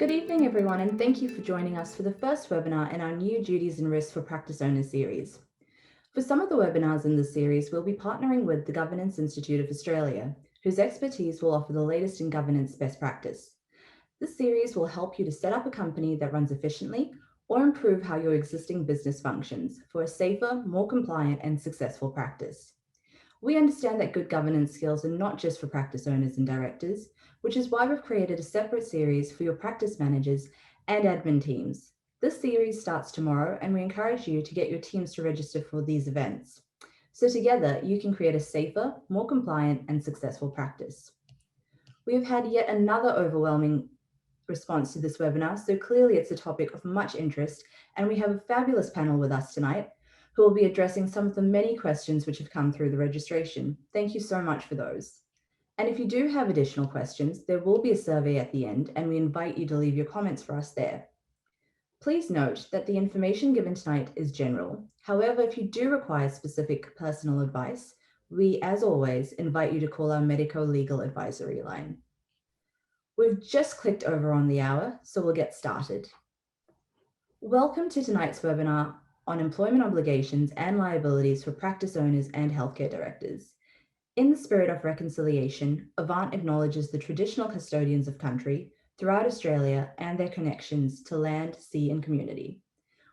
Good evening, everyone, and thank you for joining us for the first webinar in our new Duties and Risks for Practice Owners series. For some of the webinars in this series, we'll be partnering with the Governance Institute of Australia, whose expertise will offer the latest in governance best practice. This series will help you to set up a company that runs efficiently or improve how your existing business functions for a safer, more compliant and successful practice. We understand that good governance skills are not just for practice owners and directors, which is why we've created a separate series for your practice managers and admin teams. This series starts tomorrow, and we encourage you to get your teams to register for these events. So together, you can create a safer, more compliant and successful practice. We have had yet another overwhelming response to this webinar, so clearly it's a topic of much interest, and we have a fabulous panel with us tonight who will be addressing some of the many questions which have come through the registration. Thank you so much for those. And if you do have additional questions, there will be a survey at the end, and we invite you to leave your comments for us there. Please note that the information given tonight is general. However, if you do require specific personal advice, we, as always, invite you to call our medico-legal advisory line. We've just clicked over on the hour, so we'll get started. Welcome to tonight's webinar on employment obligations and liabilities for practice owners and healthcare directors. In the spirit of reconciliation, Avant acknowledges the traditional custodians of country throughout Australia and their connections to land, sea, and community.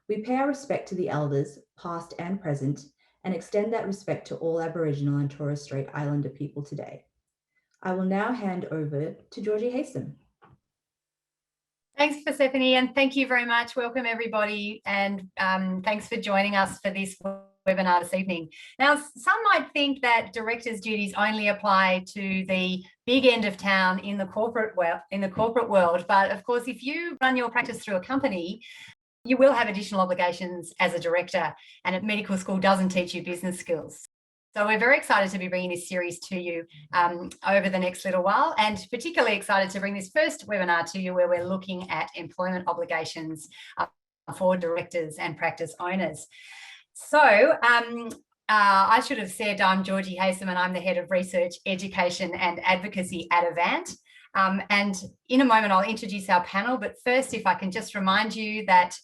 We pay our respect to the elders, past and present, and extend that respect to all Aboriginal and Torres Strait Islander people today. I will now hand over to Georgie Haysom. Thanks, Persephone, and thank you very much. Welcome, everybody, and thanks for joining us for this webinar this evening. Now, some might think that directors' duties only apply to the big end of town in the corporate world, but of course, if you run your practice through a company, you will have additional obligations as a director, and at medical school doesn't teach you business skills. So we're very excited to be bringing this series to you over the next little while, and particularly excited to bring this first webinar to you where we're looking at employment obligations for directors and practice owners. So I should have said I'm Georgie Haysom and I'm the Head of Research, Education and Advocacy at Avant. And in a moment, I'll introduce our panel, but first, if I can just remind you that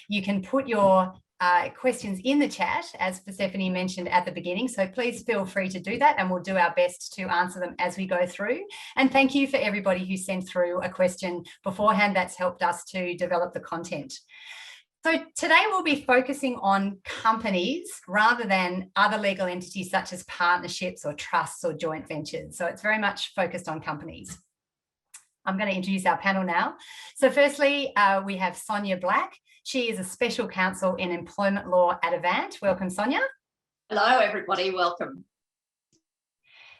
you can put your questions in the chat, as Persephone mentioned at the beginning. So please feel free to do that, and we'll do our best to answer them as we go through. And thank you for everybody who sent through a question beforehand. That's helped us to develop the content. So today we'll be focusing on companies rather than other legal entities such as partnerships or trusts or joint ventures. So it's very much focused on companies. I'm going to introduce our panel now. So firstly, we have Sonia Black. She is a special counsel in employment law at Avant. Welcome, Sonia. Hello, everybody. Welcome.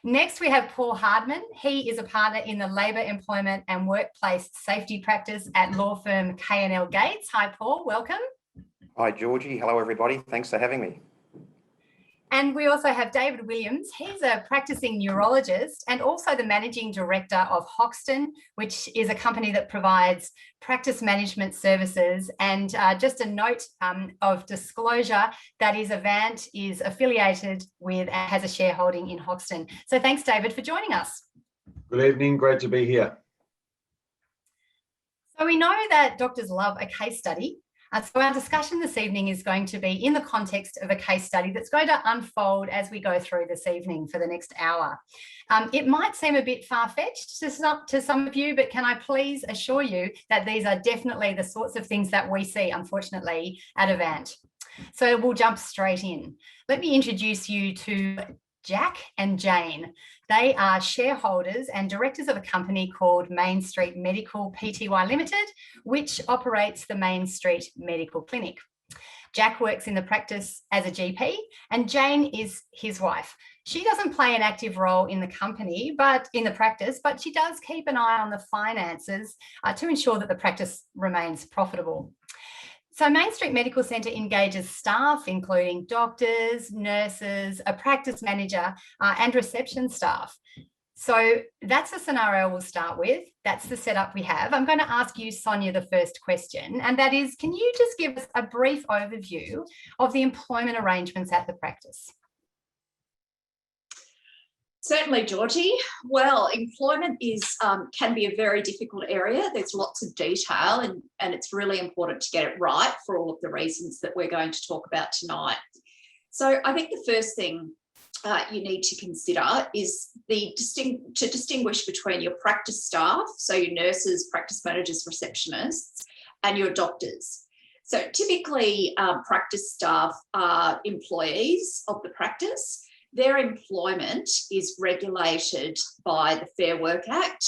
Next, we have Paul Hardman. He is a partner in the labour, employment and workplace safety practice at law firm K&L Gates. Hi, Paul. Welcome. Hi, Georgie. Hello, everybody. Thanks for having me. And we also have David Williams. He's a practicing neurologist and also the managing director of Hoxton, which is a company that provides practice management services. And just a note of disclosure, that is Avant is affiliated with and has a shareholding in Hoxton. So thanks, David, for joining us. Good evening. Great to be here. So we know that doctors love a case study. So our discussion this evening is going to be in the context of a case study that's going to unfold as we go through this evening for the next hour. It might seem a bit far-fetched to some of you, but can I please assure you that these are definitely the sorts of things that we see, unfortunately, at Avant. So we'll jump straight in. Let me introduce you to Jack and Jane. They are shareholders and directors of a company called Main Street Medical Pty Limited, which operates the Main Street Medical Clinic. Jack works in the practice as a GP and Jane is his wife. She doesn't play an active role in the company, but in the practice, but she does keep an eye on the finances to ensure that the practice remains profitable. So Main Street Medical Centre engages staff, including doctors, nurses, a practice manager, and reception staff. So that's the scenario we'll start with. That's the setup we have. I'm going to ask you, Sonia, the first question, and that is, can you just give us a brief overview of the employment arrangements at the practice? Certainly, Georgie. Well, employment can be a very difficult area. There's lots of detail and it's really important to get it right for all of the reasons that we're going to talk about tonight. So I think the first thing you need to consider is to distinguish between your practice staff, so your nurses, practice managers, receptionists, and your doctors. So typically practice staff are employees of the practice. Their employment is regulated by the Fair Work Act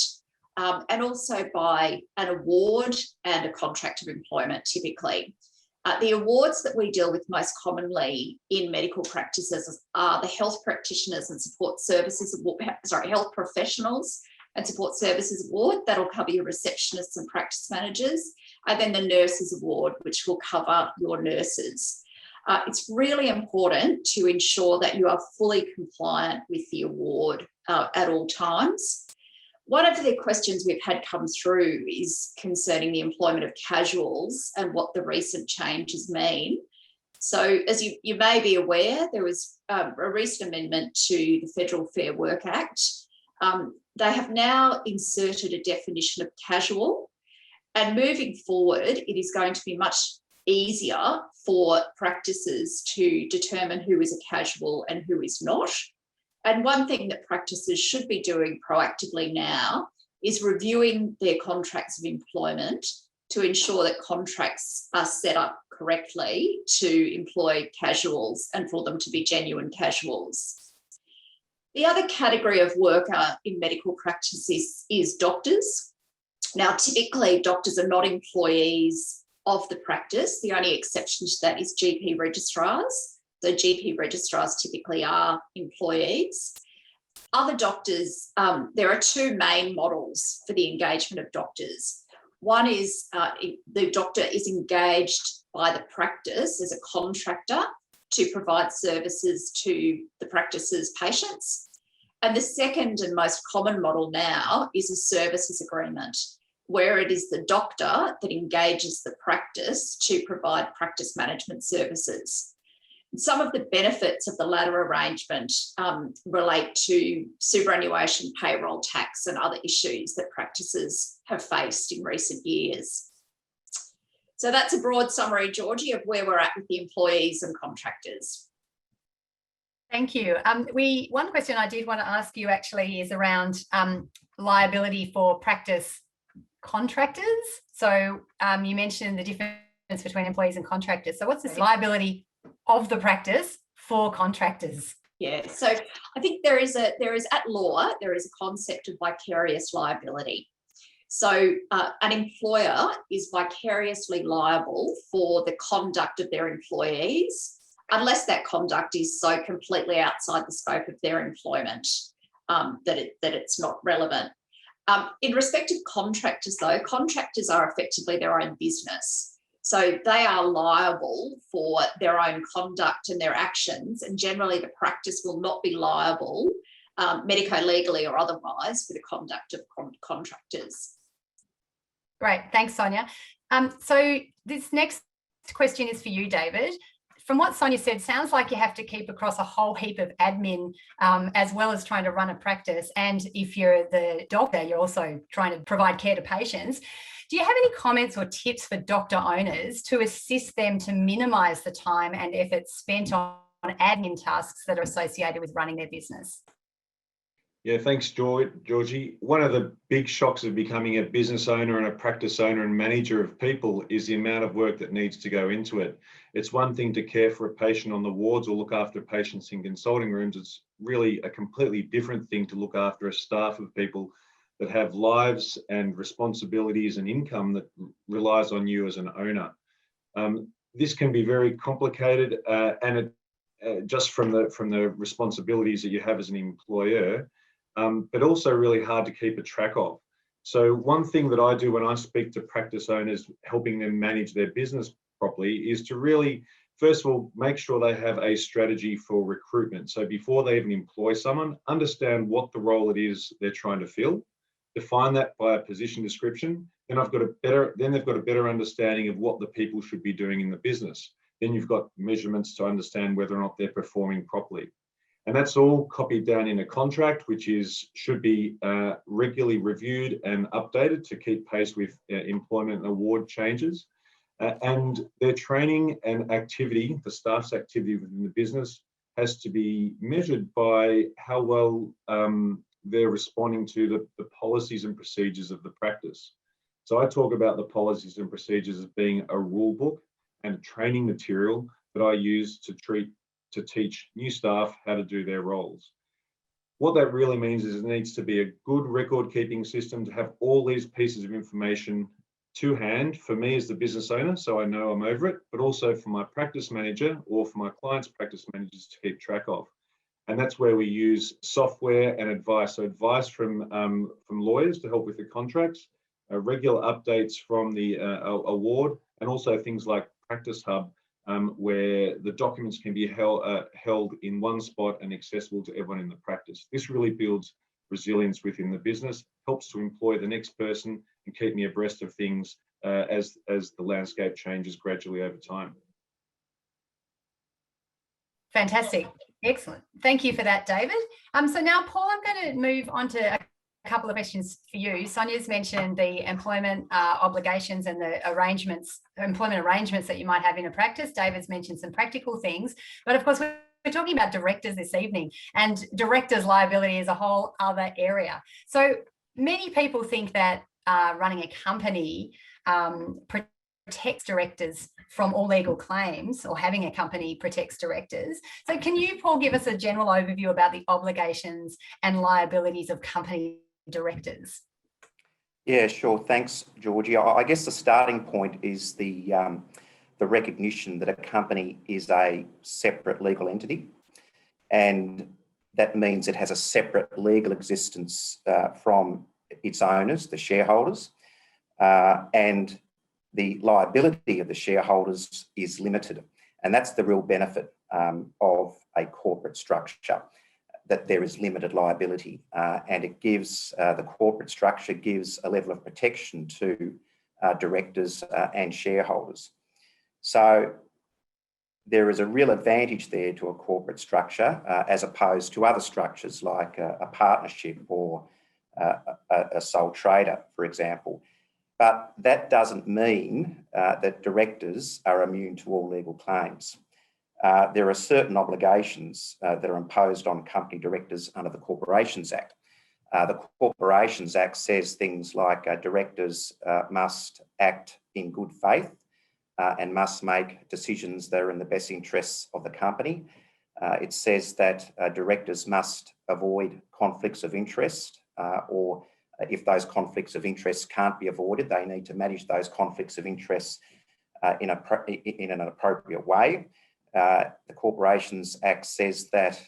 and also by an award and a contract of employment typically. The awards that we deal with most commonly in medical practices are the health practitioners and support services, health professionals and support services award. That'll cover your receptionists and practice managers. And then the nurses award, which will cover your nurses. It's really important to ensure that you are fully compliant with the award at all times. One of the questions we've had come through is concerning the employment of casuals and what the recent changes mean. So as you may be aware, there was a recent amendment to the Federal Fair Work Act. They have now inserted a definition of casual, and moving forward, it is going to be much easier for practices to determine who is a casual and who is not. And one thing that practices should be doing proactively now is reviewing their contracts of employment to ensure that contracts are set up correctly to employ casuals and for them to be genuine casuals. The other category of worker in medical practice is doctors. Now, typically, doctors are not employees of the practice. The only exception to that is GP registrars. So GP registrars typically are employees. Other doctors, there are two main models for the engagement of doctors. One is the doctor is engaged by the practice as a contractor to provide services to the practice's patients. And the second and most common model now is a services agreement, where it is the doctor that engages the practice to provide practice management services. Some of the benefits of the latter arrangement relate to superannuation, payroll tax and other issues that practices have faced in recent years. So that's a broad summary, Georgie, of where we're at with the employees and contractors. Thank you. One question I did want to ask you actually is around liability for practice contractors. So you mentioned the difference between employees and contractors. So what's the liability of the practice for contractors? Yeah, so I think there is a concept of vicarious liability. So an employer is vicariously liable for the conduct of their employees, unless that conduct is so completely outside the scope of their employment that it's not relevant. In respect of contractors, though, contractors are effectively their own business. So they are liable for their own conduct and their actions, and generally the practice will not be liable medico-legally or otherwise for the conduct of contractors. Great, thanks, Sonia. So this next question is for you, David. From what Sonia said, sounds like you have to keep across a whole heap of admin as well as trying to run a practice. And if you're the doctor, you're also trying to provide care to patients. Do you have any comments or tips for doctor owners to assist them to minimise the time and effort spent on admin tasks that are associated with running their business? Yeah, thanks, Georgie. One of the big shocks of becoming a business owner and a practice owner and manager of people is the amount of work that needs to go into it. It's one thing to care for a patient on the wards or look after patients in consulting rooms. It's really a completely different thing to look after a staff of people that have lives and responsibilities and income that relies on you as an owner. This can be very complicated and just from the responsibilities that you have as an employer, but also really hard to keep a track of. So one thing that I do when I speak to practice owners, helping them manage their business properly, is to really, first of all, make sure they have a strategy for recruitment. So before they even employ someone, understand what the role it is they're trying to fill, define that by a position description, then they've got a better understanding of what the people should be doing in the business. Then you've got measurements to understand whether or not they're performing properly. And that's all copied down in a contract, which should be regularly reviewed and updated to keep pace with employment and award changes. And their training and activity, the staff's activity within the business, has to be measured by how well they're responding to the policies and procedures of the practice. So I talk about the policies and procedures as being a rule book and a training material that I use to teach new staff how to do their roles. What that really means is it needs to be a good record keeping system to have all these pieces of information to hand for me as the business owner, so I know I'm over it, but also for my practice manager or for my clients' practice managers to keep track of. And that's where we use software and advice. So advice from lawyers to help with the contracts, regular updates from the award, and also things like Practice Hub, where the documents can be held in one spot and accessible to everyone in the practice. This really builds resilience within the business, helps to employ the next person and keep me abreast of things as the landscape changes gradually over time. Fantastic. Excellent. Thank you for that, David. So now, Paul, I'm going to move on to a couple of questions for you. Sonia's mentioned the employment obligations and the employment arrangements that you might have in a practice. David's mentioned some practical things, but of course, we're talking about directors this evening, and directors' liability is a whole other area. So many people think that running a company protects directors from all legal claims, or having a company protects directors. So can you, Paul, give us a general overview about the obligations and liabilities of company directors? Yeah, sure. Thanks, Georgie. I guess the starting point is the recognition that a company is a separate legal entity, and that means it has a separate legal existence from its owners, the shareholders, and the liability of the shareholders is limited. And that's the real benefit of a corporate structure, that there is limited liability, and it gives, the corporate structure gives a level of protection to directors and shareholders. So there is a real advantage there to a corporate structure as opposed to other structures like a partnership or a sole trader, for example. But that doesn't mean that directors are immune to all legal claims. There are certain obligations that are imposed on company directors under the Corporations Act. The Corporations Act says things like directors must act in good faith and must make decisions that are in the best interests of the company. It says that directors must avoid conflicts of interest, or if those conflicts of interest can't be avoided, they need to manage those conflicts of interest in an appropriate way. The Corporations Act says that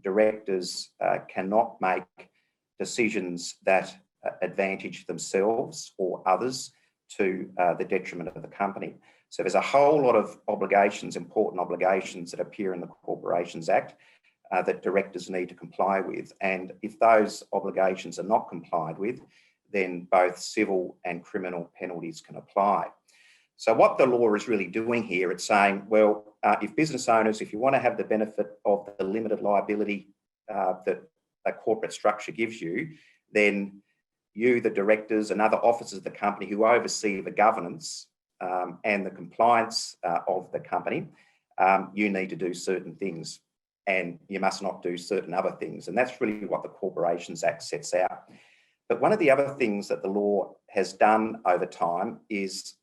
directors cannot make decisions that advantage themselves or others to the detriment of the company. So there's a whole lot of obligations, important obligations that appear in the Corporations Act that directors need to comply with. And if those obligations are not complied with, then both civil and criminal penalties can apply. So what the law is really doing here, it's saying, well, if business owners, if you want to have the benefit of the limited liability that a corporate structure gives you, then you, the directors and other officers of the company who oversee the governance and the compliance of the company, you need to do certain things, and you must not do certain other things. And that's really what the Corporations Act sets out. But one of the other things that the law has done over time is,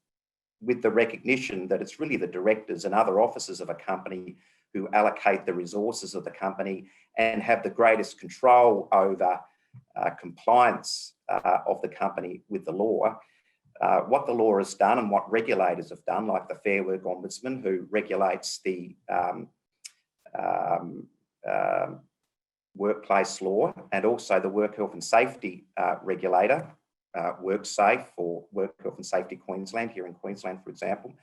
with the recognition that it's really the directors and other officers of a company who allocate the resources of the company and have the greatest control over compliance of the company with the law, what the law has done and what regulators have done, like the Fair Work Ombudsman, who regulates the workplace law, and also the Work Health and Safety regulator, WorkSafe, or Work Health and Safety Queensland, here in Queensland, for example.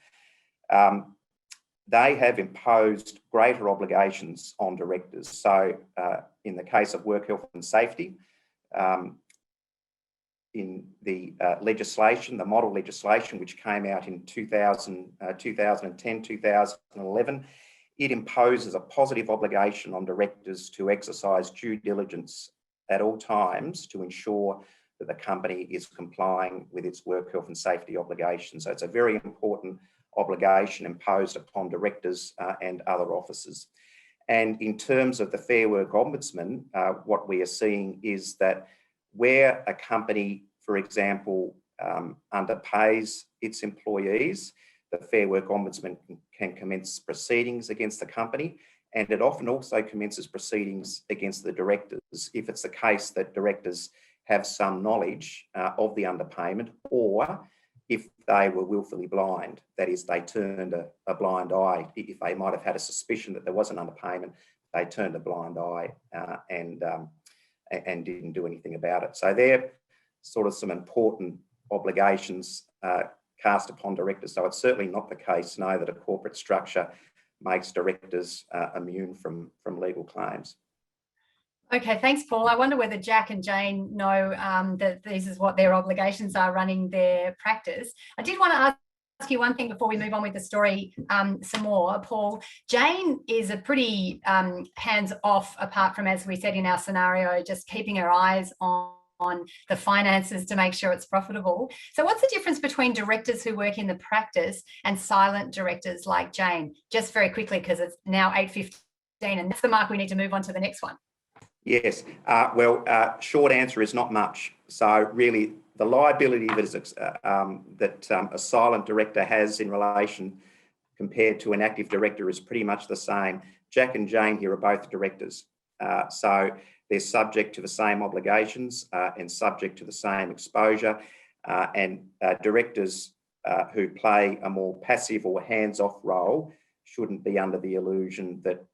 They have imposed greater obligations on directors. So in the case of Work Health and Safety, in the legislation, the model legislation, which came out in 2010, 2011, it imposes a positive obligation on directors to exercise due diligence at all times to ensure that the company is complying with its work health and safety obligations. So it's a very important obligation imposed upon directors and other officers. And in terms of the Fair Work Ombudsman, what we are seeing is that where a company, for example, underpays its employees, the Fair Work Ombudsman can commence proceedings against the company, and it often also commences proceedings against the directors if it's the case that directors have some knowledge of the underpayment, or if they were willfully blind, that is, they turned a blind eye. If they might have had a suspicion that there was an underpayment, they turned a blind eye and didn't do anything about it. So they're sort of some important obligations cast upon directors. So it's certainly not the case, no, that a corporate structure makes directors immune from legal claims. Okay, thanks, Paul. I wonder whether Jack and Jane know that this is what their obligations are running their practice. I did want to ask you one thing before we move on with the story some more, Paul. Jane is a pretty hands-off, apart from, as we said in our scenario, just keeping her eyes on the finances to make sure it's profitable. So what's the difference between directors who work in the practice and silent directors like Jane? Just very quickly, because it's now 8:15 and that's the mark we need to move on to the next one. Yes, short answer is not much. So really the liability that a silent director has in relation compared to an active director is pretty much the same. Jack and Jane here are both directors. So they're subject to the same obligations and subject to the same exposure. And directors who play a more passive or hands-off role shouldn't be under the illusion that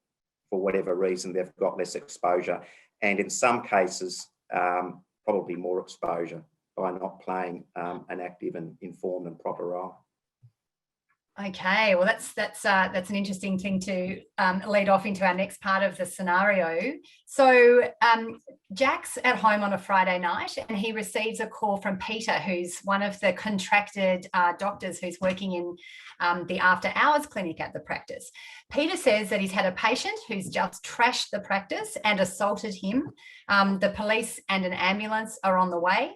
for whatever reason they've got less exposure. And in some cases, probably more exposure by not playing an active and informed and proper role. Okay, well, that's an interesting thing to lead off into our next part of the scenario. So Jack's at home on a Friday night and he receives a call from Peter, who's one of the contracted doctors who's working in the after hours clinic at the practice. Peter says that he's had a patient who's just trashed the practice and assaulted him. The police and an ambulance are on the way.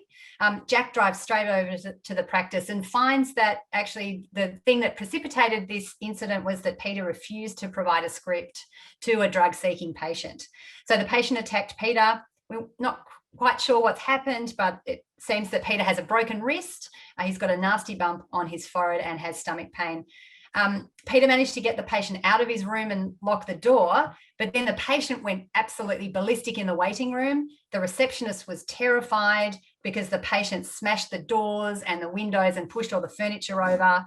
Jack drives straight over to the practice and finds that actually the thing that precipitated this incident was that Peter refused to provide a script to a drug-seeking patient. So the patient attacked Peter. We're not quite sure what's happened, but it seems that Peter has a broken wrist. He's got a nasty bump on his forehead and has stomach pain. Peter managed to get the patient out of his room and lock the door, but then the patient went absolutely ballistic in the waiting room. The receptionist was terrified because the patient smashed the doors and the windows and pushed all the furniture over.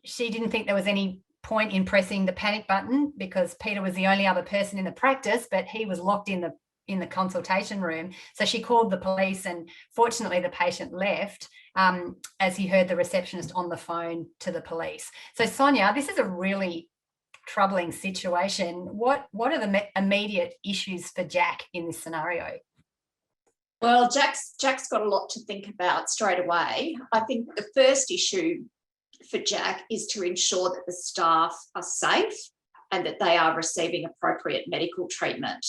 She didn't think there was any point in pressing the panic button because Peter was the only other person in the practice, but he was locked in the consultation room. So she called the police and fortunately the patient left as he heard the receptionist on the phone to the police. So Sonia, this is a really troubling situation. What are the immediate issues for Jack in this scenario? Well, Jack's got a lot to think about straight away. I think the first issue for Jack is to ensure that the staff are safe and that they are receiving appropriate medical treatment.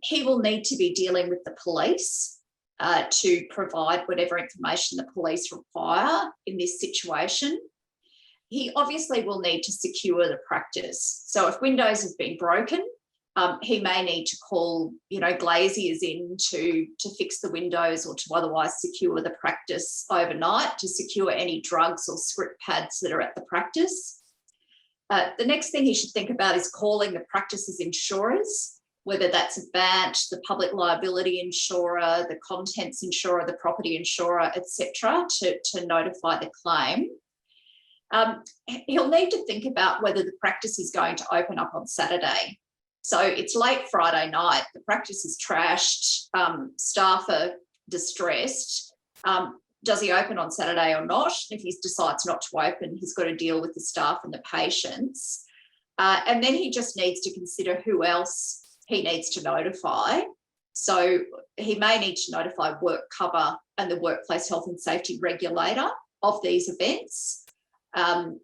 He will need to be dealing with the police to provide whatever information the police require in this situation. He obviously will need to secure the practice. So if windows have been broken, he may need to call, glaziers in to fix the windows or to otherwise secure the practice overnight, to secure any drugs or script pads that are at the practice. The next thing he should think about is calling the practice's insurers, whether that's a BANT, the public liability insurer, the contents insurer, the property insurer, etc., to notify the claim. He'll need to think about whether the practice is going to open up on Saturday. So it's late Friday night, the practice is trashed, staff are distressed. Does he open on Saturday or not? If he decides not to open, he's got to deal with the staff and the patients. And then he just needs to consider who else he needs to notify. So he may need to notify WorkCover and the Workplace Health and Safety Regulator of these events. And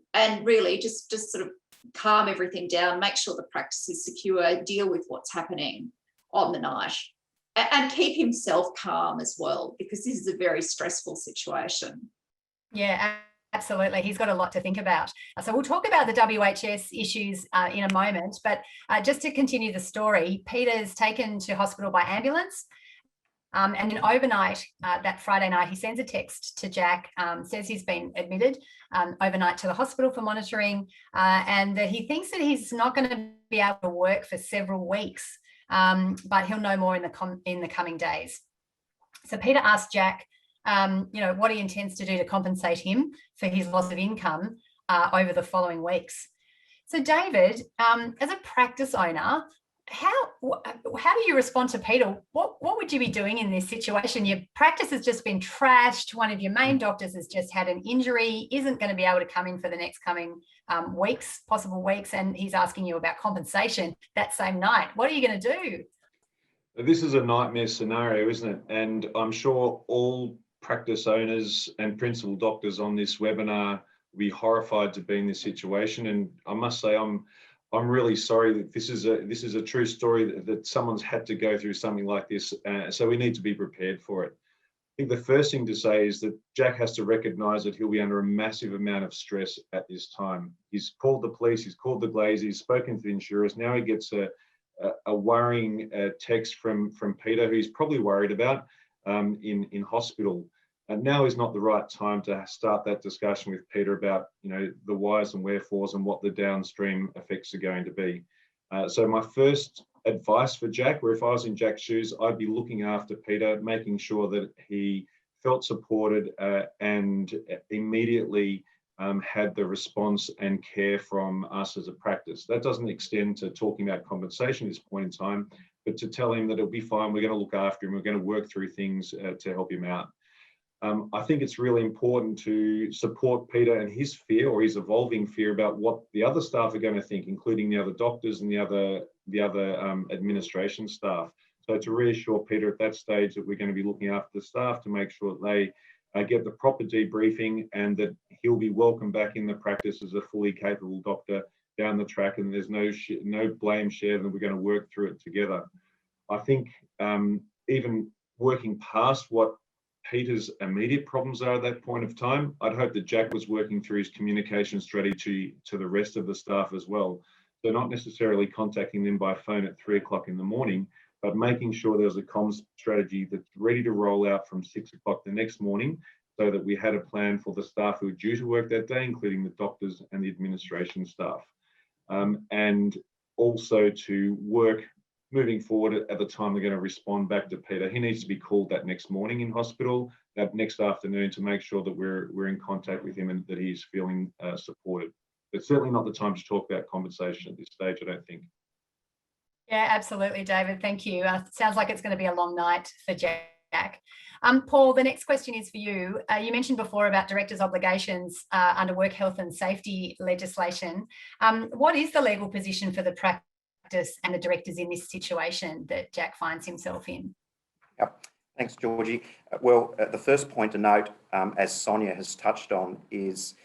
really just sort of calm everything down, make sure the practice is secure, deal with what's happening on the night, and keep himself calm as well, because this is a very stressful situation. Yeah, absolutely. He's got a lot to think about. So we'll talk about the WHS issues in a moment, but just to continue the story, Peter's taken to hospital by ambulance. And then overnight, that Friday night, he sends a text to Jack, says he's been admitted overnight to the hospital for monitoring, and that he thinks that he's not going to be able to work for several weeks, but he'll know more in the coming days. So Peter asked Jack, what he intends to do to compensate him for his loss of income over the following weeks. So David, as a practice owner, how do you respond to Peter? What would you be doing in this situation? Your practice has just been trashed. One of your main doctors has just had an injury, isn't going to be able to come in for the next coming possible weeks, and he's asking you about compensation that same night. What are you going to do? This is a nightmare scenario, isn't it? And I'm sure all practice owners and principal doctors on this webinar will be horrified to be in this situation. And I must say, I'm really sorry that this is a true story that someone's had to go through something like this. So we need to be prepared for it. I think the first thing to say is that Jack has to recognise that he'll be under a massive amount of stress at this time. He's called the police, he's called the Glaziers, he's spoken to the insurers. Now he gets a worrying text from Peter, who he's probably worried about in hospital. And now is not the right time to start that discussion with Peter about, the whys and wherefores and what the downstream effects are going to be. So my first advice for Jack, or if I was in Jack's shoes, I'd be looking after Peter, making sure that he felt supported and immediately had the response and care from us as a practice. That doesn't extend to talking about compensation at this point in time, but to tell him that it'll be fine, we're going to look after him, we're going to work through things to help him out. I think it's really important to support Peter and his fear, or his evolving fear, about what the other staff are going to think, including the other doctors and the other administration staff. So to reassure Peter at that stage that we're going to be looking after the staff to make sure that they get the proper debriefing, and that he'll be welcomed back in the practice as a fully capable doctor down the track, and there's no blame shared, and we're going to work through it together. I think even working past what Peter's immediate problems are at that point of time, I'd hope that Jack was working through his communication strategy to the rest of the staff as well. So not necessarily contacting them by phone at 3 o'clock in the morning, but making sure there's a comms strategy that's ready to roll out from 6 o'clock the next morning, so that we had a plan for the staff who are due to work that day, including the doctors and the administration staff. And also to work moving forward at the time we're going to respond back to Peter. He needs to be called that next morning in hospital, that next afternoon, to make sure that we're in contact with him and that he's feeling supported. It's certainly not the time to talk about compensation at this stage, I don't think. Yeah, absolutely, David. Thank you. Sounds like it's going to be a long night for Jack. Paul, the next question is for you. You mentioned before about directors' obligations under work health and safety legislation. What is the legal position for the practice and the directors in this situation that Jack finds himself in? Yep. Thanks, Georgie. Well, the first point to note, as Sonia has touched on, is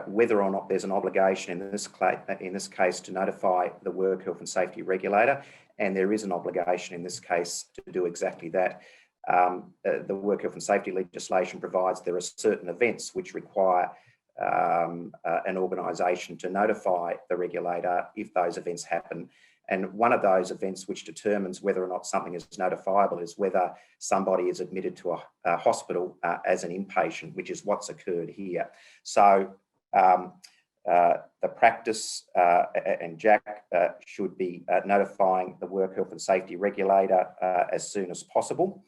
whether or not there's an obligation in this case to notify the work health and safety regulator, and there is an obligation in this case to do exactly that. The work health and safety legislation provides there are certain events which require an organisation to notify the regulator if those events happen. And one of those events which determines whether or not something is notifiable is whether somebody is admitted to a hospital as an inpatient, which is what's occurred here. So the practice and Jack should be notifying the work health and safety regulator as soon as possible.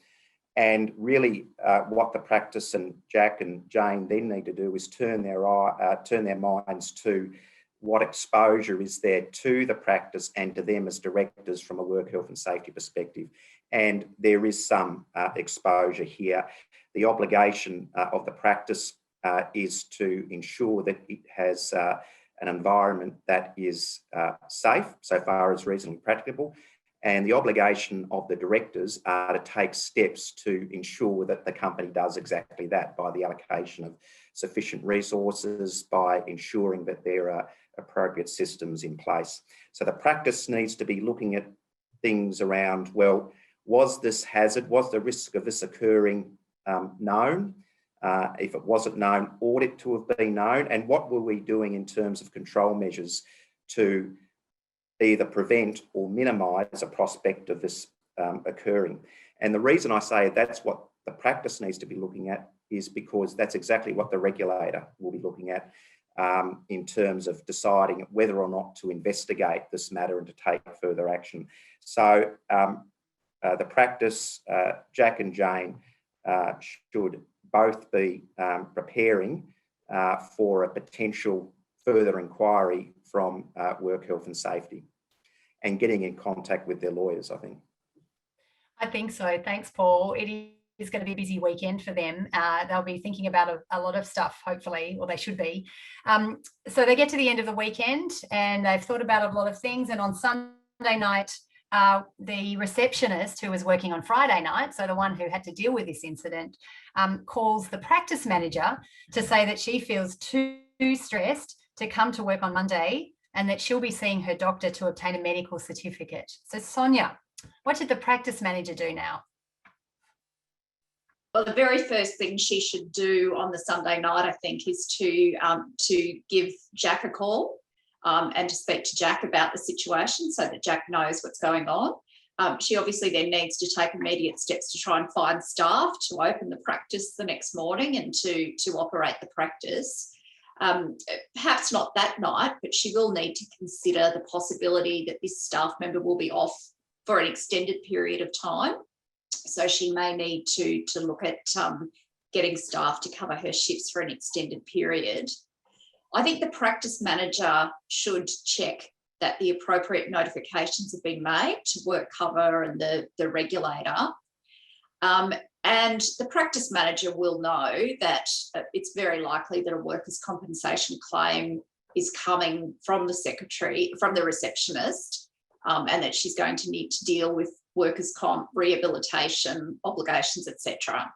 And really what the practice and Jack and Jane then need to do is turn their minds to what exposure is there to the practice and to them as directors from a work health and safety perspective. And there is some exposure here. The obligation of the practice is to ensure that it has an environment that is safe so far as reasonably practicable. And the obligation of the directors are to take steps to ensure that the company does exactly that by the allocation of sufficient resources, by ensuring that there are appropriate systems in place. So the practice needs to be looking at things around, well, was this hazard, was the risk of this occurring known? If it wasn't known, ought it to have been known? And what were we doing in terms of control measures to either prevent or minimise a prospect of this occurring? And the reason I say that's what the practice needs to be looking at is because that's exactly what the regulator will be looking at in terms of deciding whether or not to investigate this matter and to take further action. So the practice, Jack and Jane, should both be preparing for a potential further inquiry from Work Health and Safety and getting in contact with their lawyers, I think. I think so. Thanks, Paul. It is going to be a busy weekend for them. They'll be thinking about a lot of stuff, hopefully, or they should be. So they get to the end of the weekend and they've thought about a lot of things. And on Sunday night, the receptionist who was working on Friday night, so the one who had to deal with this incident, calls the practice manager to say that she feels too stressed to come to work on Monday and that she'll be seeing her doctor to obtain a medical certificate. So Sonia, what did the practice manager do now? Well, the very first thing she should do on the Sunday night, I think, is to give Jack a call and to speak to Jack about the situation so that Jack knows what's going on. She obviously then needs to take immediate steps to try and find staff to open the practice the next morning and to operate the practice. Perhaps not that night, but she will need to consider the possibility that this staff member will be off for an extended period of time. So she may need to look at getting staff to cover her shifts for an extended period. I think the practice manager should check that the appropriate notifications have been made to WorkCover and the regulator. And the practice manager will know that it's very likely that a workers' compensation claim is coming from the secretary, from the receptionist, and that she's going to need to deal with workers' comp, rehabilitation, obligations, etc.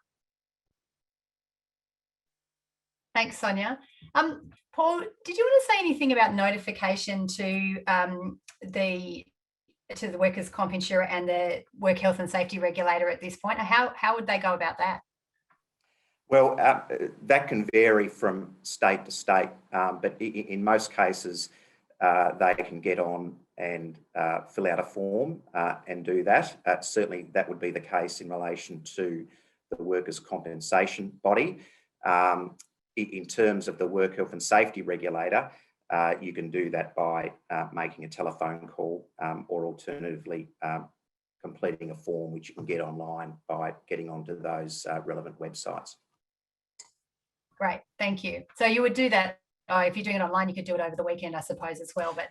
Thanks, Sonia. Paul, did you want to say anything about notification to the workers' comp insurer and the Work Health and Safety regulator at this point? How would they go about that? Well, that can vary from state to state, but in most cases, they can get on and fill out a form and do that. Certainly, that would be the case in relation to the workers' compensation body. In terms of the Work Health and Safety regulator, you can do that by making a telephone call or alternatively completing a form which you can get online by getting onto those relevant websites. Great, thank you. So you would do that. If you're doing it online, you could do it over the weekend, I suppose, as well. But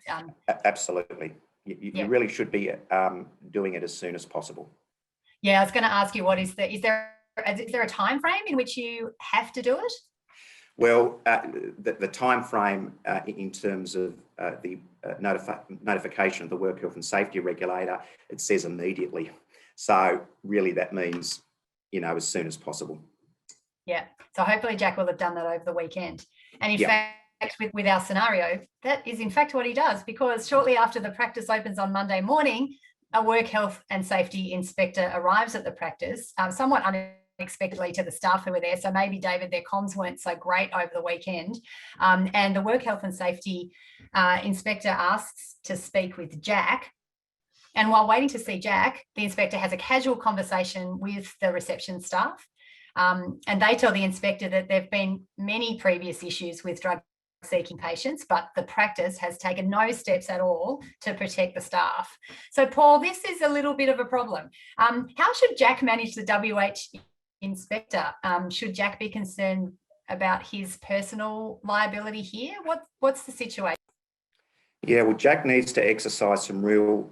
absolutely, you really should be doing it as soon as possible. Yeah, I was going to ask you, is there a time frame in which you have to do it? Well, the time frame in terms of the notification of the Work Health and Safety regulator, it says immediately. So really, that means as soon as possible. Yeah. So hopefully Jack will have done that over the weekend. And in fact, with our scenario, that is in fact what he does, because shortly after the practice opens on Monday morning, a Work Health and Safety inspector arrives at the practice, somewhat unexpectedly to the staff who were there. So maybe, David, their comms weren't so great over the weekend. And the Work Health and Safety inspector asks to speak with Jack. And while waiting to see Jack, the inspector has a casual conversation with the reception staff. And they tell the inspector that there have been many previous issues with drug-seeking patients, but the practice has taken no steps at all to protect the staff. So, Paul, this is a little bit of a problem. How should Jack manage the WH inspector? Should Jack be concerned about his personal liability here? What's the situation? Yeah, well, Jack needs to exercise some real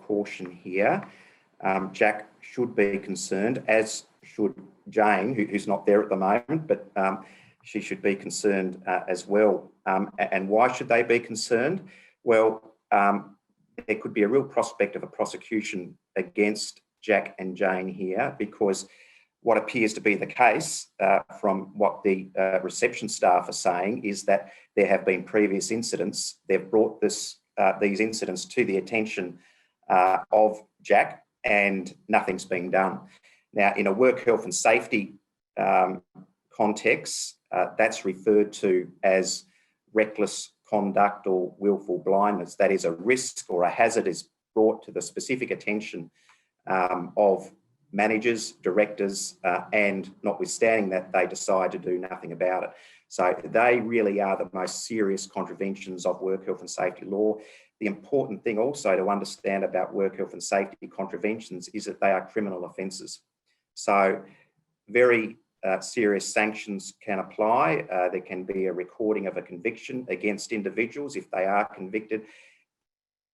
caution here. Jack should be concerned, as should Jane, who's not there at the moment, but she should be concerned as well. And why should they be concerned? Well, there could be a real prospect of a prosecution against Jack and Jane here, because what appears to be the case from what the reception staff are saying is that there have been previous incidents. They've brought these incidents to the attention of Jack, and nothing's been done. Now, in a work health and safety context, that's referred to as reckless conduct or willful blindness. That is, a risk or a hazard is brought to the specific attention of managers, directors, and notwithstanding that, they decide to do nothing about it. So they really are the most serious contraventions of work health and safety law. The important thing also to understand about work health and safety contraventions is that they are criminal offences. So very serious sanctions can apply. There can be a recording of a conviction against individuals if they are convicted.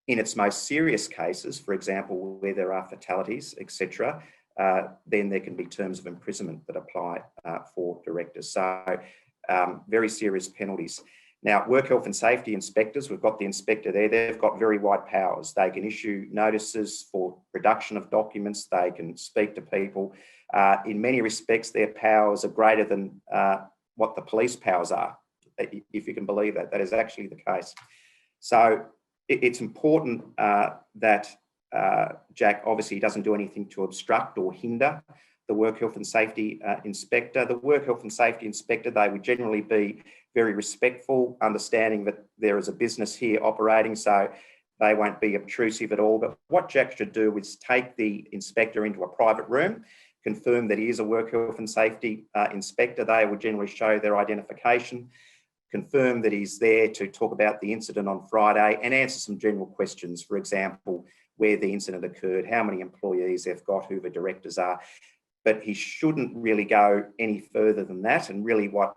In its most serious cases, for example, where there are fatalities, etc., then there can be terms of imprisonment that apply for directors. So very serious penalties. Now, work health and safety inspectors, we've got the inspector there, they've got very wide powers. They can issue notices for production of documents, they can speak to people. In many respects, their powers are greater than what the police powers are, if you can believe that. That is actually the case. So it's important that Jack obviously doesn't do anything to obstruct or hinder the work health and safety inspector. The work health and safety inspector, they would generally be very respectful, understanding that there is a business here operating, so they won't be obtrusive at all. But what Jack should do is take the inspector into a private room, confirm that he is a work health and safety inspector. They would generally show their identification, confirm that he's there to talk about the incident on Friday and answer some general questions. For example, where the incident occurred, how many employees they've got, who the directors are. But he shouldn't really go any further than that. And really what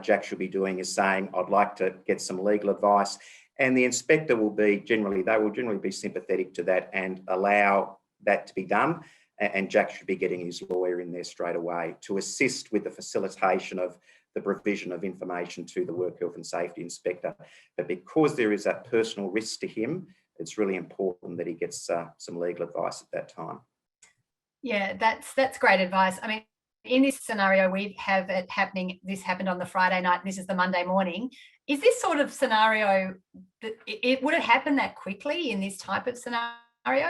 Jack should be doing is saying, I'd like to get some legal advice. And the inspector will generally be sympathetic to that and allow that to be done. And Jack should be getting his lawyer in there straight away to assist with the facilitation of the provision of information to the work health and safety inspector. But because there is that personal risk to him, it's really important that he gets some legal advice at that time. Yeah, that's great advice. I mean, in this scenario, we have it happening. This happened on the Friday night. This is the Monday morning. Is this sort of scenario, would it happen that quickly in this type of scenario?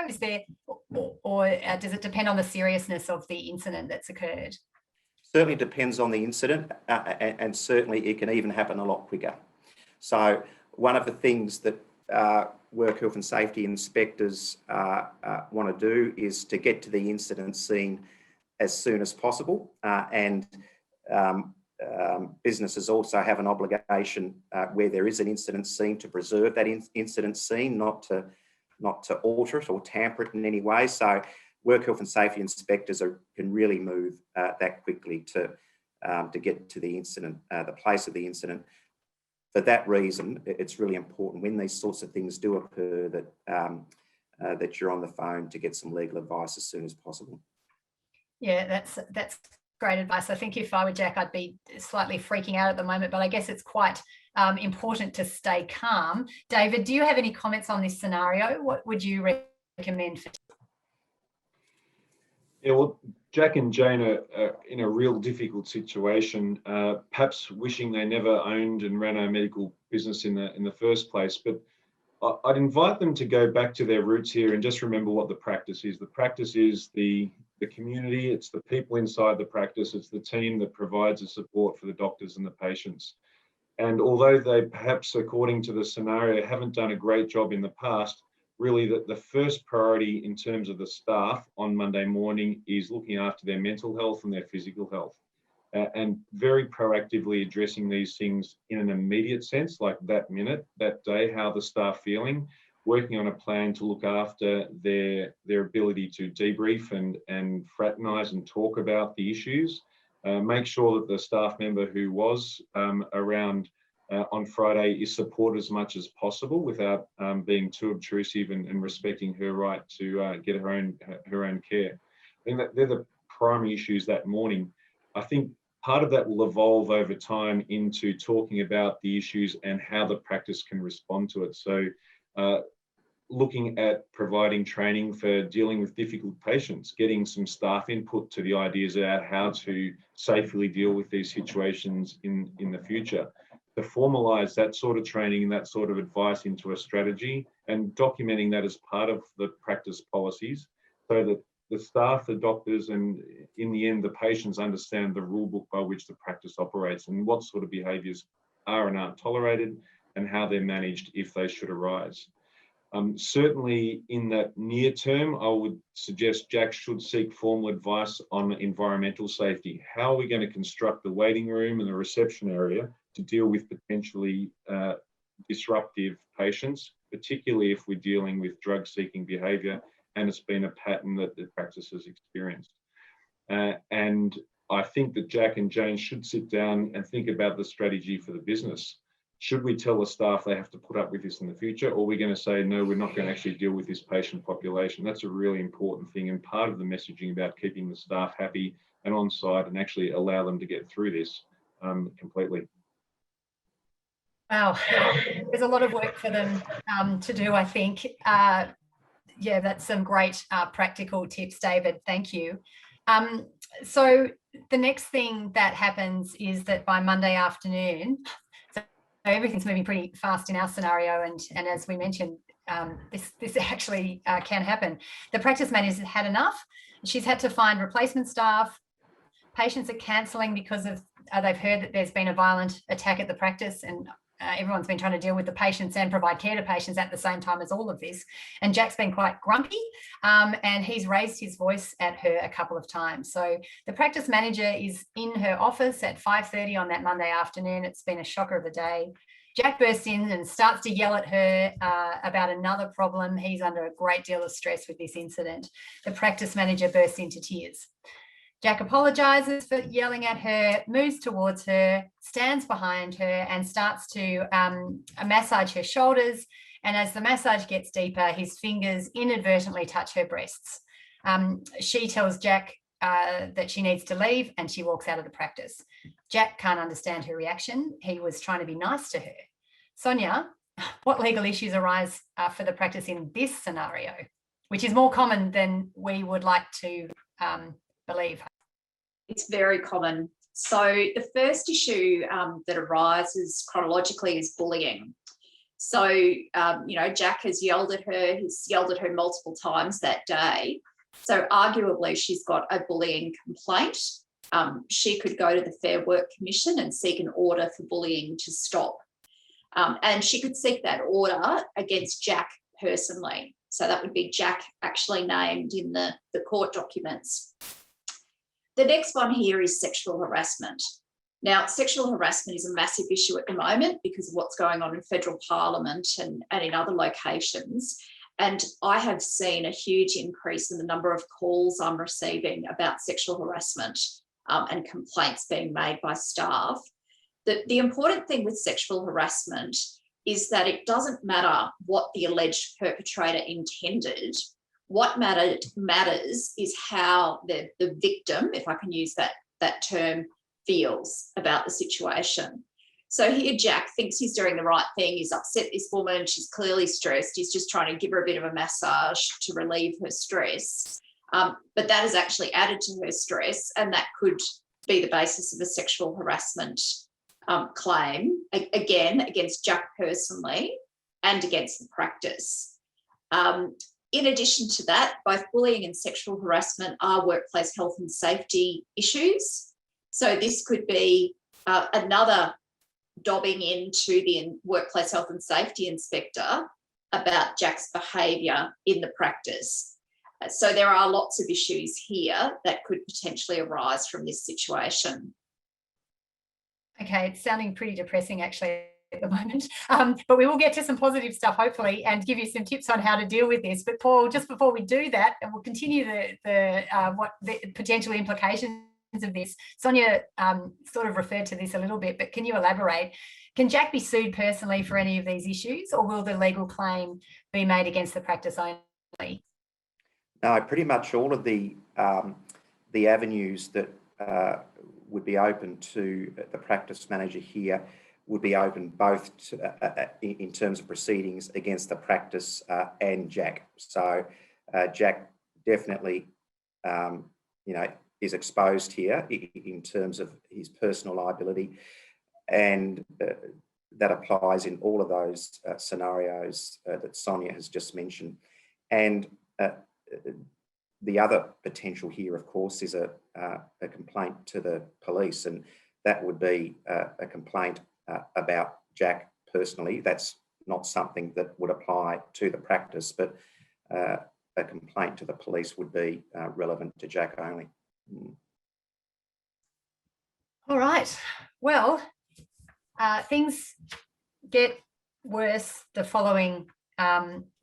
Is there, or does it depend on the seriousness of the incident that's occurred? Certainly depends on the incident, and certainly it can even happen a lot quicker. So one of the things that work health and safety inspectors want to do is to get to the incident scene as soon as possible, and businesses also have an obligation where there is an incident scene to preserve that incident scene, not to alter it or tamper it in any way. So work health and safety inspectors can really move that quickly to get to the incident, the place of the incident. For that reason, it's really important when these sorts of things do occur that you're on the phone to get some legal advice as soon as possible. Yeah, that's great advice. I think if I were Jack, I'd be slightly freaking out at the moment, but I guess it's quite important to stay calm. David, do you have any comments on this scenario? What would you recommend for? Yeah, well, Jack and Jane are in a real difficult situation, perhaps wishing they never owned and ran a medical business in the first place. But I'd invite them to go back to their roots here and just remember what the practice is. The practice is the community, it's the people inside the practice, it's the team that provides the support for the doctors and the patients. And although they perhaps, according to the scenario, haven't done a great job in the past, really the first priority in terms of the staff on Monday morning is looking after their mental health and their physical health, and very proactively addressing these things in an immediate sense, like that minute, that day, how the staff feeling, working on a plan to look after their ability to debrief and fraternise and talk about the issues, make sure that the staff member who was around on Friday is supported as much as possible without being too obtrusive and respecting her right to get her own care. I think that they're the primary issues that morning. I think part of that will evolve over time into talking about the issues and how the practice can respond to it. So looking at providing training for dealing with difficult patients, getting some staff input to the ideas about how to safely deal with these situations in the future. To formalise that sort of training and that sort of advice into a strategy and documenting that as part of the practice policies so that the staff, the doctors, and in the end, the patients understand the rule book by which the practice operates and what sort of behaviours are and aren't tolerated and how they're managed if they should arise. Certainly in that near term, I would suggest Jack should seek formal advice on environmental safety. How are we going to construct the waiting room and the reception area to deal with potentially disruptive patients, particularly if we're dealing with drug-seeking behaviour and it's been a pattern that the practice has experienced. And I think that Jack and Jane should sit down and think about the strategy for the business. Should we tell the staff they have to put up with this in the future, or are we going to say, no, we're not going to actually deal with this patient population? That's a really important thing and part of the messaging about keeping the staff happy and on side and actually allow them to get through this completely. Wow, there's a lot of work for them to do, I think. Yeah, that's some great practical tips, David. Thank you. So the next thing that happens is that by Monday afternoon, so everything's moving pretty fast in our scenario, and as we mentioned, this actually can happen. The practice manager's had enough. She's had to find replacement staff. Patients are cancelling because of they've heard that there's been a violent attack at the practice, and everyone's been trying to deal with the patients and provide care to patients at the same time as all of this. And Jack's been quite grumpy and he's raised his voice at her a couple of times. So the practice manager is in her office at 5:30 on that Monday afternoon. It's been a shocker of a day. Jack bursts in and starts to yell at her about another problem. He's under a great deal of stress with this incident. The practice manager bursts into tears. Jack apologises for yelling at her, moves towards her, stands behind her and starts to massage her shoulders. And as the massage gets deeper, his fingers inadvertently touch her breasts. She tells Jack that she needs to leave and she walks out of the practice. Jack can't understand her reaction. He was trying to be nice to her. Sonia, what legal issues arise for the practice in this scenario, which is more common than we would like to believe? It's very common. So the first issue that arises chronologically is bullying. So, Jack has yelled at her. He's yelled at her multiple times that day. So arguably she's got a bullying complaint. She could go to the Fair Work Commission and seek an order for bullying to stop. And she could seek that order against Jack personally. So that would be Jack actually named in the court documents. The next one here is sexual harassment. Now, sexual harassment is a massive issue at the moment because of what's going on in federal parliament and in other locations. And I have seen a huge increase in the number of calls I'm receiving about sexual harassment and complaints being made by staff. The important thing with sexual harassment is that it doesn't matter what the alleged perpetrator intended. What matters is how the victim, if I can use that term, feels about the situation. So here Jack thinks he's doing the right thing. He's upset this woman. She's clearly stressed. He's just trying to give her a bit of a massage to relieve her stress. But that has actually added to her stress, and that could be the basis of a sexual harassment claim, again, against Jack personally and against the practice. In addition to that, both bullying and sexual harassment are workplace health and safety issues. So this could be another dobbing into the workplace health and safety inspector about Jack's behaviour in the practice. So there are lots of issues here that could potentially arise from this situation. Okay, it's sounding pretty depressing actually at the moment, but we will get to some positive stuff hopefully and give you some tips on how to deal with this. But Paul, just before we do that, and we'll continue what the potential implications of this. Sonia sort of referred to this a little bit, but can you elaborate? Can Jack be sued personally for any of these issues, or will the legal claim be made against the practice only? No, pretty much all of the avenues that would be open to the practice manager here would be open both in terms of proceedings against the practice and Jack. So Jack definitely, is exposed here in terms of his personal liability, and that applies in all of those scenarios that Sonia has just mentioned. And the other potential here, of course, is a complaint to the police, and that would be a complaint about Jack personally. That's not something that would apply to the practice, but a complaint to the police would be relevant to Jack only. All right. Well, things get worse the following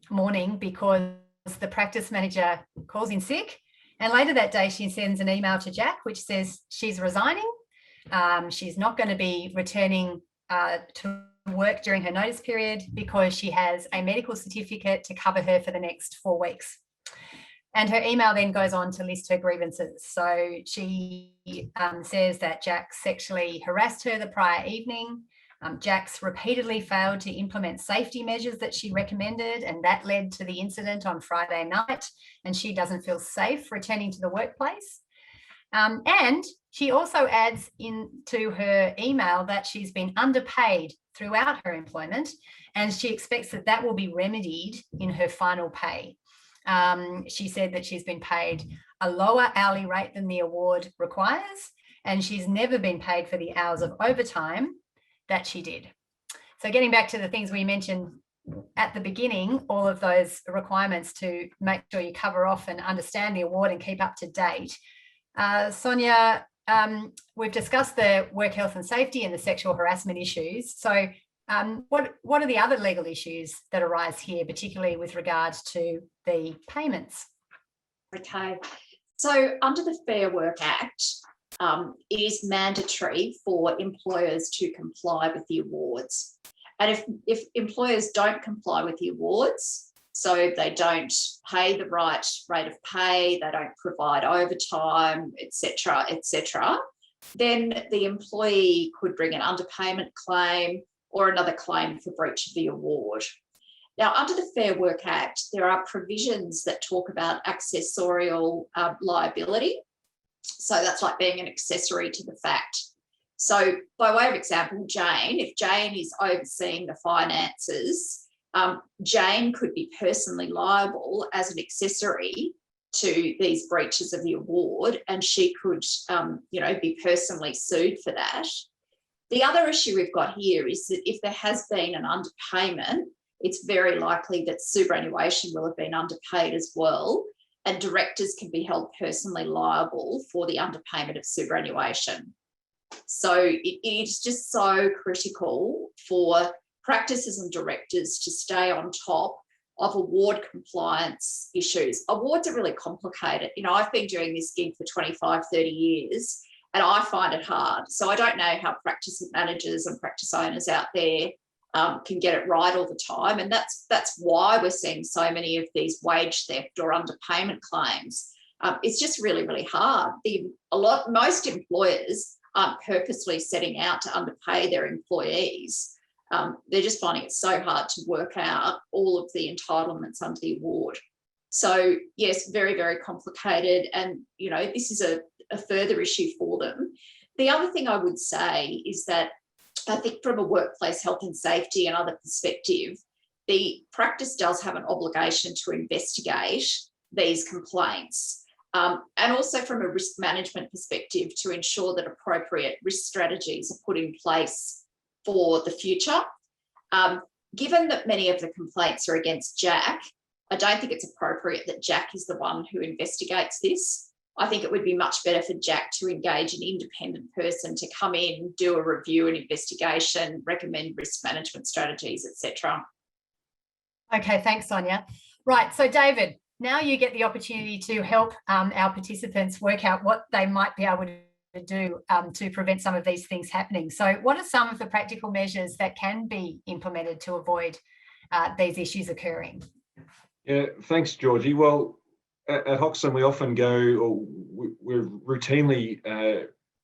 morning because the practice manager calls in sick, and later that day she sends an email to Jack which says she's resigning. She's not going to be returning to work during her notice period because she has a medical certificate to cover her for the next 4 weeks. And her email then goes on to list her grievances. So she says that Jack sexually harassed her the prior evening. Jack's repeatedly failed to implement safety measures that she recommended, and that led to the incident on Friday night, and she doesn't feel safe returning to the workplace. And she also adds into her email that she's been underpaid throughout her employment, and she expects that that will be remedied in her final pay. She said that she's been paid a lower hourly rate than the award requires, and she's never been paid for the hours of overtime that she did. So getting back to the things we mentioned at the beginning, all of those requirements to make sure you cover off and understand the award and keep up to date. Sonia, we've discussed the work health and safety and the sexual harassment issues. So what are the other legal issues that arise here, particularly with regards to the payments? Okay, so under the Fair Work Act, it is mandatory for employers to comply with the awards. And if employers don't comply with the awards, so they don't pay the right rate of pay, they don't provide overtime, etc., then the employee could bring an underpayment claim or another claim for breach of the award. Now, under the Fair Work Act, there are provisions that talk about accessorial liability. So that's like being an accessory to the fact. So by way of example, Jane, if Jane is overseeing the finances, Jane could be personally liable as an accessory to these breaches of the award, and she could, be personally sued for that. The other issue we've got here is that if there has been an underpayment, it's very likely that superannuation will have been underpaid as well, and directors can be held personally liable for the underpayment of superannuation. So it's just so critical for practices and directors to stay on top of award compliance issues. Awards are really complicated. I've been doing this gig for 25, 30 years, and I find it hard. So I don't know how practice managers and practice owners out there can get it right all the time. And that's why we're seeing so many of these wage theft or underpayment claims. It's just really, really hard. Most employers aren't purposely setting out to underpay their employees. They're just finding it so hard to work out all of the entitlements under the award. So yes, very, very complicated. And, this is a further issue for them. The other thing I would say is that I think from a workplace health and safety and other perspective, the practice does have an obligation to investigate these complaints. And also from a risk management perspective to ensure that appropriate risk strategies are put in place for the future. Given that many of the complaints are against Jack, I don't think it's appropriate that Jack is the one who investigates this. I think it would be much better for Jack to engage an independent person to come in, do a review and investigation, recommend risk management strategies, etc. Okay, thanks, Sonia. Right, so David, now you get the opportunity to help our participants work out what they might be able to do to prevent some of these things happening. So what are some of the practical measures that can be implemented to avoid these issues occurring? Yeah, thanks, Georgie. Well, at Hoxton, we often go, or we're routinely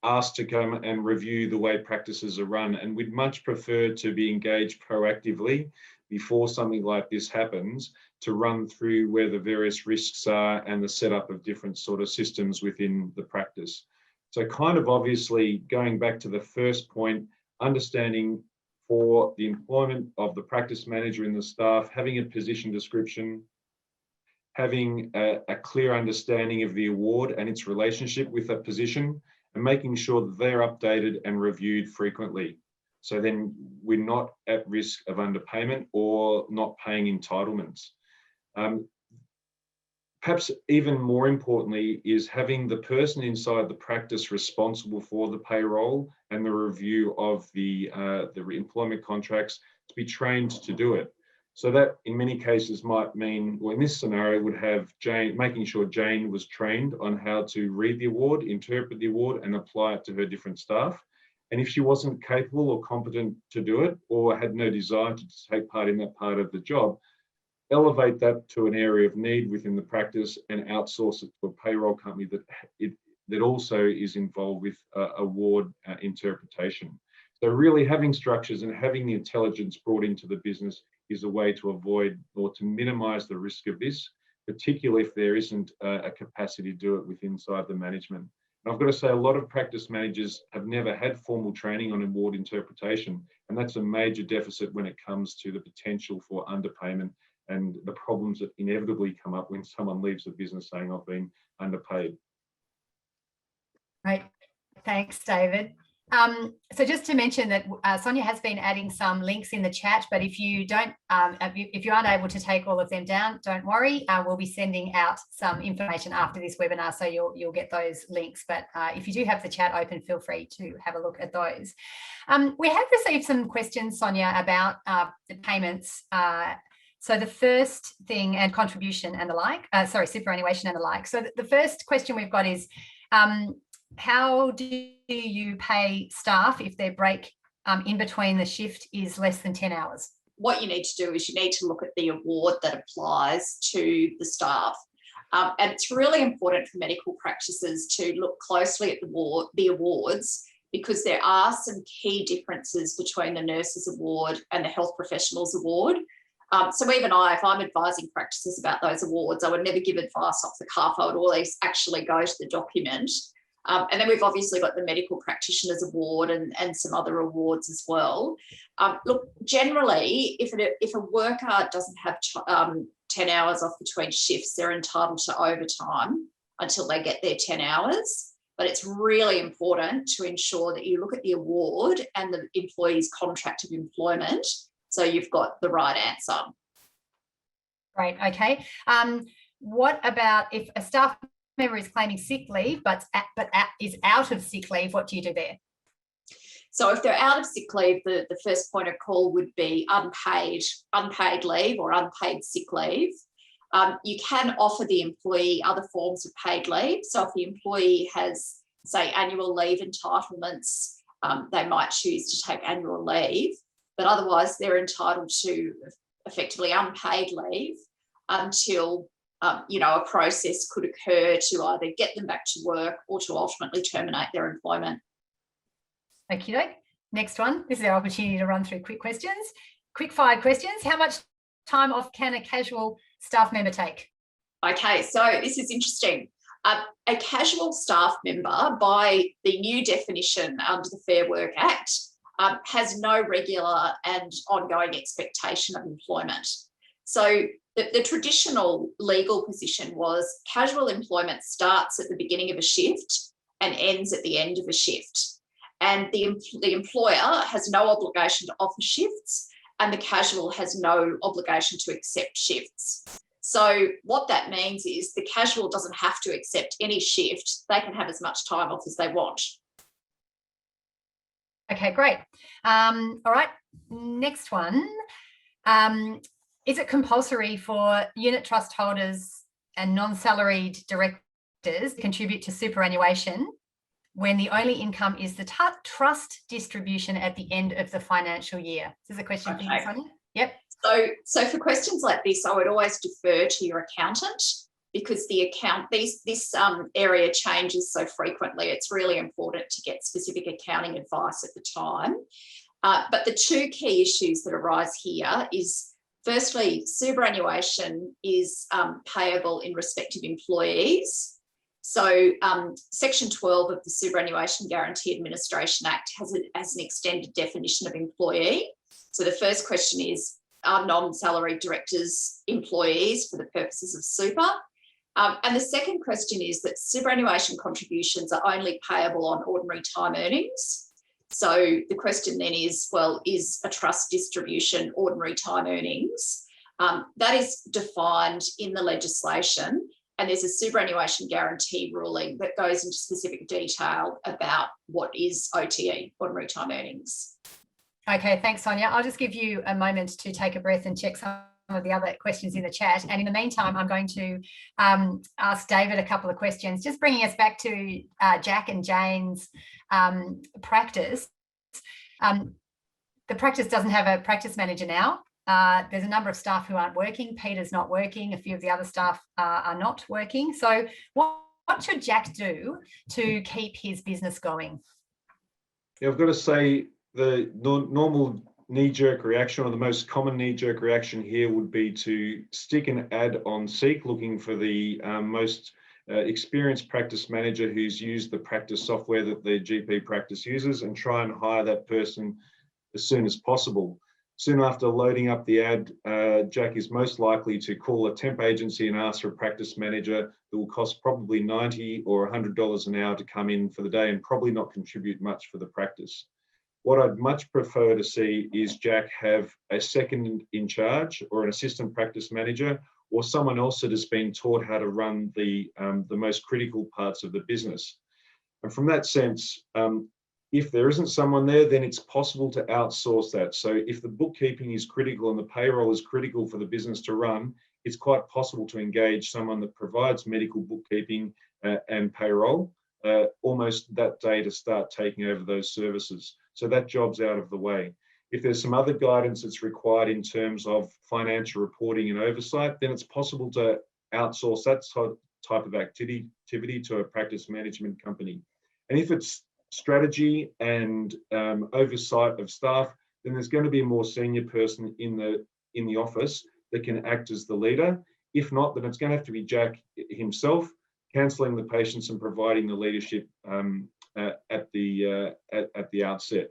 asked to come and review the way practices are run, and we'd much prefer to be engaged proactively before something like this happens, to run through where the various risks are and the setup of different sort of systems within the practice. So kind of obviously going back to the first point, understanding for the employment of the practice manager and the staff, having a position description, having a clear understanding of the award and its relationship with that position, and making sure that they're updated and reviewed frequently. So then we're not at risk of underpayment or not paying entitlements. Perhaps even more importantly is having the person inside the practice responsible for the payroll and the review of the employment contracts to be trained to do it. So that in many cases might mean, well, in this scenario would have Jane, making sure Jane was trained on how to read the award, interpret the award and apply it to her different staff. And if she wasn't capable or competent to do it, or had no desire to take part in that part of the job, elevate that to an area of need within the practice and outsource it to a payroll company that also is involved with award interpretation. So really having structures and having the intelligence brought into the business is a way to avoid or to minimise the risk of this, particularly if there isn't a capacity to do it with inside the management. And I've got to say, a lot of practice managers have never had formal training on award interpretation, and that's a major deficit when it comes to the potential for underpayment and the problems that inevitably come up when someone leaves the business saying, I've been underpaid. Right, thanks, David. So just to mention that Sonia has been adding some links in the chat, but if you don't, if you aren't able to take all of them down, don't worry. We'll be sending out some information after this webinar, so you'll get those links. But if you do have the chat open, feel free to have a look at those. We have received some questions, Sonia, about the payments. So the first thing, and contribution and the like, sorry, superannuation and the like. So the first question we've got is, how do you pay staff if their break in between the shift is less than 10 hours? What you need to do is you need to look at the award that applies to the staff. And it's really important for medical practices to look closely at the awards, because there are some key differences between the nurses award and the health professionals award. So even if I'm advising practices about those awards, I would never give advice off the cuff. I would always actually go to the document. And then we've obviously got the medical practitioners award and some other awards as well. Look, generally, if a worker doesn't have 10 hours off between shifts, they're entitled to overtime until they get their 10 hours. But it's really important to ensure that you look at the award and the employee's contract of employment, so you've got the right answer. Great, okay. What about if a staff member is claiming sick leave but is out of sick leave, what do you do there? So if they're out of sick leave, the first point of call would be unpaid leave or unpaid sick leave. You can offer the employee other forms of paid leave. So if the employee has, say, annual leave entitlements, they might choose to take annual leave, but otherwise they're entitled to effectively unpaid leave until a process could occur to either get them back to work or to ultimately terminate their employment. Okay, next one. This is our opportunity to run through quick questions. Quick fire questions. How much time off can a casual staff member take? Okay, so this is interesting. A casual staff member, by the new definition under the Fair Work Act, has no regular and ongoing expectation of employment. So the traditional legal position was casual employment starts at the beginning of a shift and ends at the end of a shift. And the employer has no obligation to offer shifts, and the casual has no obligation to accept shifts. So what that means is the casual doesn't have to accept any shift. They can have as much time off as they want. Okay, great. All right, next one. Is it compulsory for unit trust holders and non-salaried directors to contribute to superannuation when the only income is the trust distribution at the end of the financial year? This is a question for you, Sonia. Yep. So for questions like this, I would always defer to your accountant. because this area changes so frequently. It's really important to get specific accounting advice at the time. But the two key issues that arise here is, firstly, superannuation is payable in respect of employees. So Section 12 of the Superannuation Guarantee Administration Act has an extended definition of employee. So the first question is, are non-salaried directors employees for the purposes of super? And the second question is that superannuation contributions are only payable on ordinary time earnings. So the question then is, well, is a trust distribution ordinary time earnings? That is defined in the legislation, and there's a superannuation guarantee ruling that goes into specific detail about what is OTE, ordinary time earnings. Okay, thanks, Sonia. I'll just give you a moment to take a breath and check some of the other questions in the chat. And in the meantime, I'm going to ask David a couple of questions, just bringing us back to Jack and Jane's practice. The practice doesn't have a practice manager now. There's a number of staff who aren't working. Peter's not working. A few of the other staff are not working. So what should Jack do to keep his business going? Yeah, I've got to say the normal knee-jerk reaction, or the most common knee-jerk reaction here, would be to stick an ad on Seek looking for the most experienced practice manager who's used the practice software that the GP practice uses, and try and hire that person as soon as possible. Soon after loading up the ad, Jack is most likely to call a temp agency and ask for a practice manager that will cost probably $90 or $100 an hour to come in for the day, and probably not contribute much for the practice. What I'd much prefer to see is Jack have a second in charge, or an assistant practice manager, or someone else that has been taught how to run the most critical parts of the business. And from that sense, if there isn't someone there, then it's possible to outsource that. So if the bookkeeping is critical and the payroll is critical for the business to run, it's quite possible to engage someone that provides medical bookkeeping and payroll almost that day to start taking over those services. So that job's out of the way. If there's some other guidance that's required in terms of financial reporting and oversight, then it's possible to outsource that type of activity to a practice management company. And if it's strategy and oversight of staff, then there's going to be a more senior person in the office that can act as the leader. If not, then it's going to have to be Jack himself, counselling the patients and providing the leadership at the outset.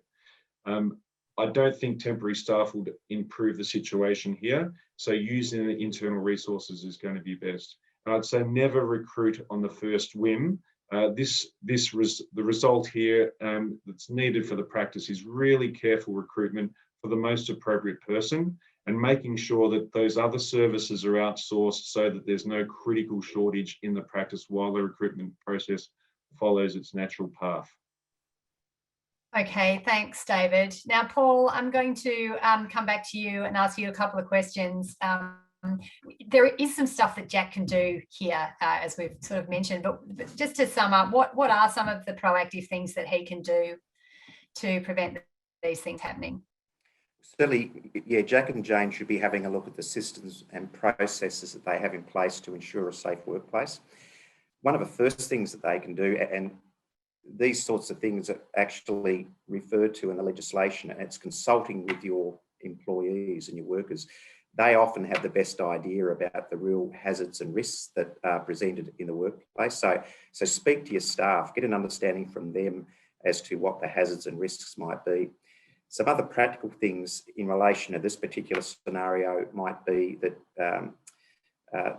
I don't think temporary staff would improve the situation here, so using the internal resources is going to be best. And I'd say never recruit on the first whim. The result here that's needed for the practice is really careful recruitment for the most appropriate person, and making sure that those other services are outsourced so that there's no critical shortage in the practice while the recruitment process follows its natural path. Okay, thanks, David. Now, Paul, I'm going to come back to you and ask you a couple of questions. There is some stuff that Jack can do here, as we've sort of mentioned, but just to sum up, what are some of the proactive things that he can do to prevent these things happening? Certainly, yeah, Jack and Jane should be having a look at the systems and processes that they have in place to ensure a safe workplace. One of the first things that they can do, and these sorts of things are actually referred to in the legislation, and it's consulting with your employees and your workers. They often have the best idea about the real hazards and risks that are presented in the workplace. So speak to your staff, get an understanding from them as to what the hazards and risks might be. Some other practical things in relation to this particular scenario might be that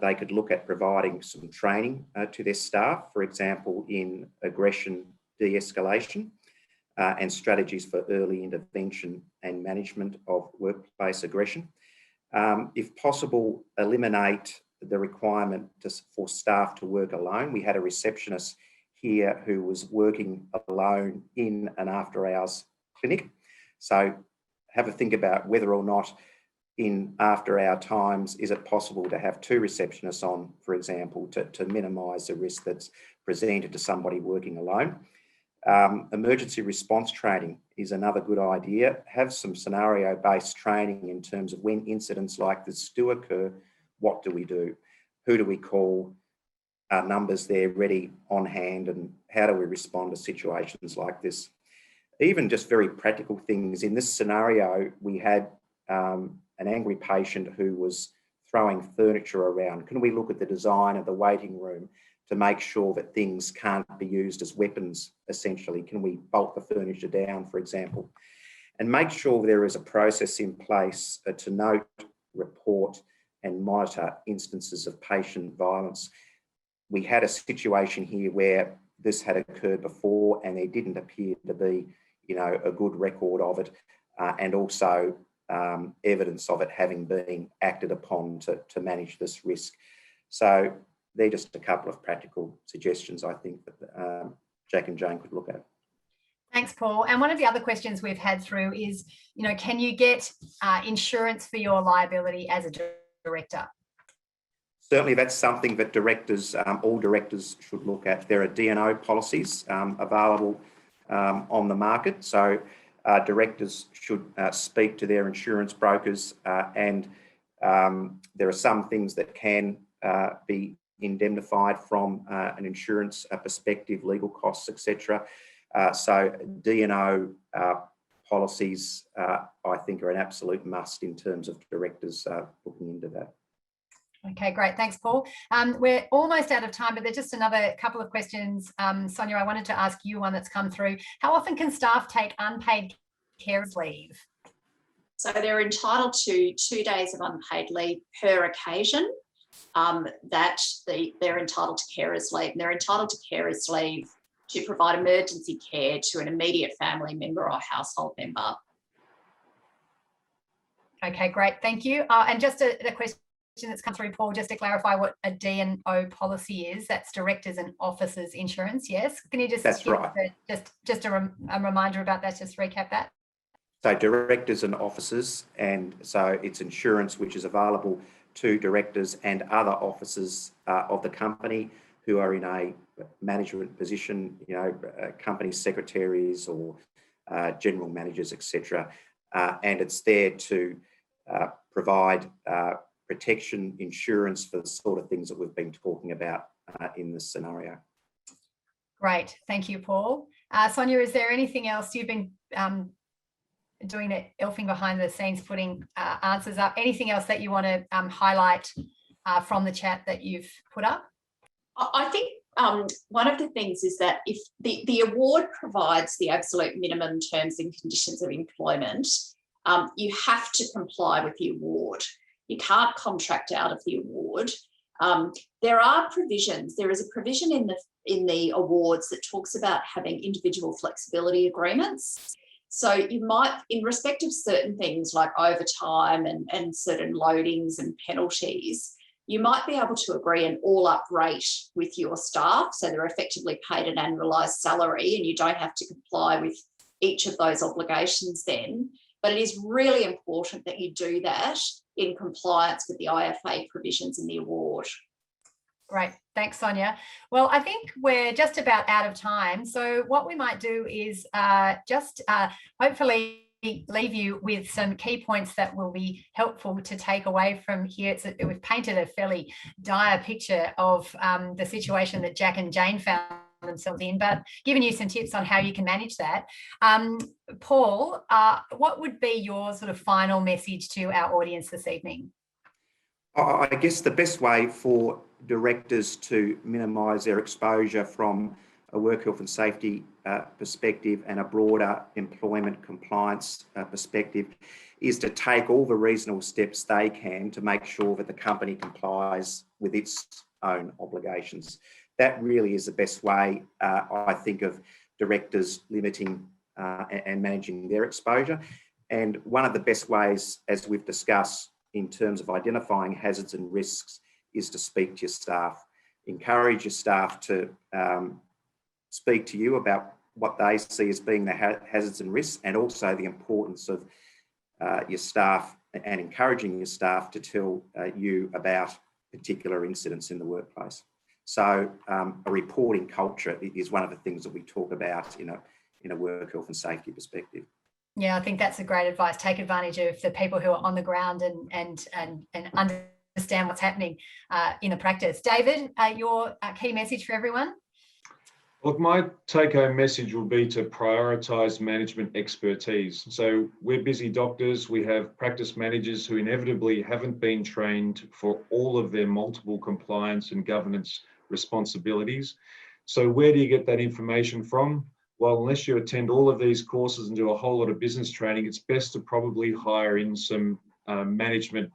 they could look at providing some training to their staff, for example, in aggression de-escalation and strategies for early intervention and management of workplace aggression. If possible, eliminate the requirement for staff to work alone. We had a receptionist here who was working alone in an after-hours clinic. So have a think about whether or not in after-hour times, is it possible to have two receptionists on, for example, to minimise the risk that's presented to somebody working alone. Emergency response training is another good idea. Have some scenario-based training in terms of when incidents like this do occur, what do we do? Who do we call? numbers there ready on hand, and how do we respond to situations like this? Even just very practical things. In this scenario, we had an angry patient who was throwing furniture around. Can we look at the design of the waiting room to make sure that things can't be used as weapons, essentially? Can we bolt the furniture down, for example? And make sure there is a process in place to note, report and monitor instances of patient violence. We had a situation here where this had occurred before and there didn't appear to be, a good record of it, and also evidence of it having been acted upon to manage this risk. So they're just a couple of practical suggestions I think that Jack and Jane could look at. Thanks, Paul. And one of the other questions we've had through is, can you get insurance for your liability as a director? Certainly that's something that directors, all directors should look at. There are D&O policies available on the market. So directors should speak to their insurance brokers, and there are some things that can be indemnified from an insurance perspective, legal costs, etc. So D&O policies, I think, are an absolute must in terms of directors looking into that. Okay, great. Thanks, Paul. We're almost out of time, but there's just another couple of questions. Sonia, I wanted to ask you one that's come through. How often can staff take unpaid carers leave? So they're entitled to 2 days of unpaid leave per occasion. They're entitled to carers leave. And they're entitled to carers leave to provide emergency care to an immediate family member or household member. Okay, great. Thank you. And just a question that's come through, Paul, just to clarify what a D&O policy is. That's directors and officers insurance. Yes. Can you just That's right. Just a reminder about that? Just recap that. So directors and officers, and so it's insurance which is available to directors and other officers of the company who are in a management position, company secretaries or general managers, etc. And it's there to provide protection insurance for the sort of things that we've been talking about in this scenario. Great. Thank you, Paul. Sonia, is there anything else you've been doing at Elfing behind the scenes, putting answers up? Anything else that you want to highlight from the chat that you've put up? I think one of the things is that if the award provides the absolute minimum terms and conditions of employment, you have to comply with the award. You can't contract out of the award. There are provisions. There is a provision in the awards that talks about having individual flexibility agreements. So you might, in respect of certain things like overtime and certain loadings and penalties, you might be able to agree an all-up rate with your staff. So they're effectively paid an annualised salary and you don't have to comply with each of those obligations then. But it is really important that you do that in compliance with the IFA provisions in the award. Great. Thanks, Sonia. Well, I think we're just about out of time. So what we might do is just hopefully leave you with some key points that will be helpful to take away from here. We've painted a fairly dire picture of the situation that Jack and Jane found themselves in, but giving you some tips on how you can manage that. Paul, what would be your sort of final message to our audience this evening? I guess the best way for directors to minimise their exposure from a work health and safety perspective and a broader employment compliance perspective is to take all the reasonable steps they can to make sure that the company complies with its own obligations. That really is the best way, I think, of directors limiting and managing their exposure. And one of the best ways, as we've discussed, in terms of identifying hazards and risks is to speak to your staff. Encourage your staff to speak to you about what they see as being the hazards and risks, and also the importance of your staff and encouraging your staff to tell you about particular incidents in the workplace. So a reporting culture is one of the things that we talk about in a work health and safety perspective. Yeah, I think that's a great advice. Take advantage of the people who are on the ground and understand what's happening in the practice. David, your key message for everyone? Look, my take-home message will be to prioritise management expertise. So we're busy doctors, we have practice managers who inevitably haven't been trained for all of their multiple compliance and governance responsibilities. So where do you get that information from? Well, unless you attend all of these courses and do a whole lot of business training, it's best to probably hire in some management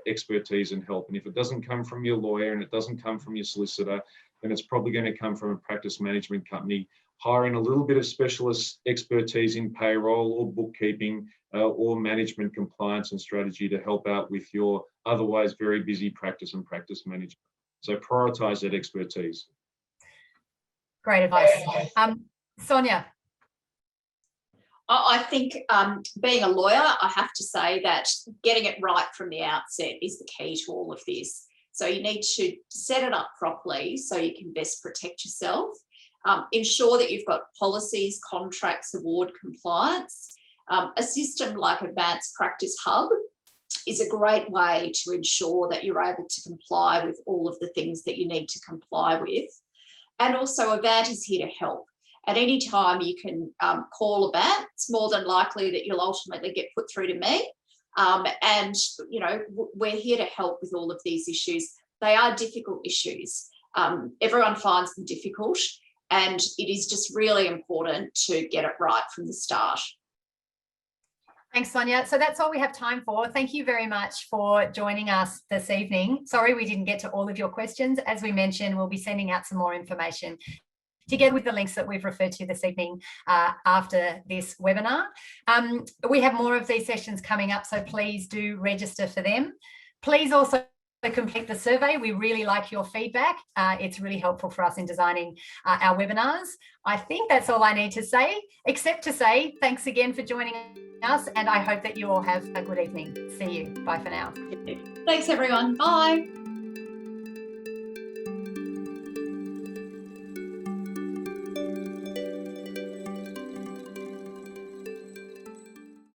expertise and help. And if it doesn't come from your lawyer and it doesn't come from your solicitor, then it's probably going to come from a practice management company. Hiring a little bit of specialist expertise in payroll or bookkeeping or management compliance and strategy to help out with your otherwise very busy practice and practice management. So prioritise that expertise. Great advice. Sonia. I think being a lawyer, I have to say that getting it right from the outset is the key to all of this. So you need to set it up properly so you can best protect yourself. Ensure that you've got policies, contracts, award compliance. A system like Advanced Practice Hub is a great way to ensure that you're able to comply with all of the things that you need to comply with. And also Avant is here to help. At any time you can call Avant. It's more than likely that you'll ultimately get put through to me. And, you know, we're here to help with all of these issues. They are difficult issues. Everyone finds them difficult, and it is just really important to get it right from the start. Thanks, Sonia. So that's all we have time for. Thank you very much for joining us this evening. Sorry we didn't get to all of your questions. As we mentioned, we'll be sending out some more information together with the links that we've referred to this evening after this webinar. We have more of these sessions coming up, so please do register for them. Please also complete the survey. We really like your feedback. It's really helpful for us in designing our webinars. I think that's all I need to say, except to say thanks again for joining us, and I hope that you all have a good evening. See you. Bye for now. Thanks, everyone. Bye.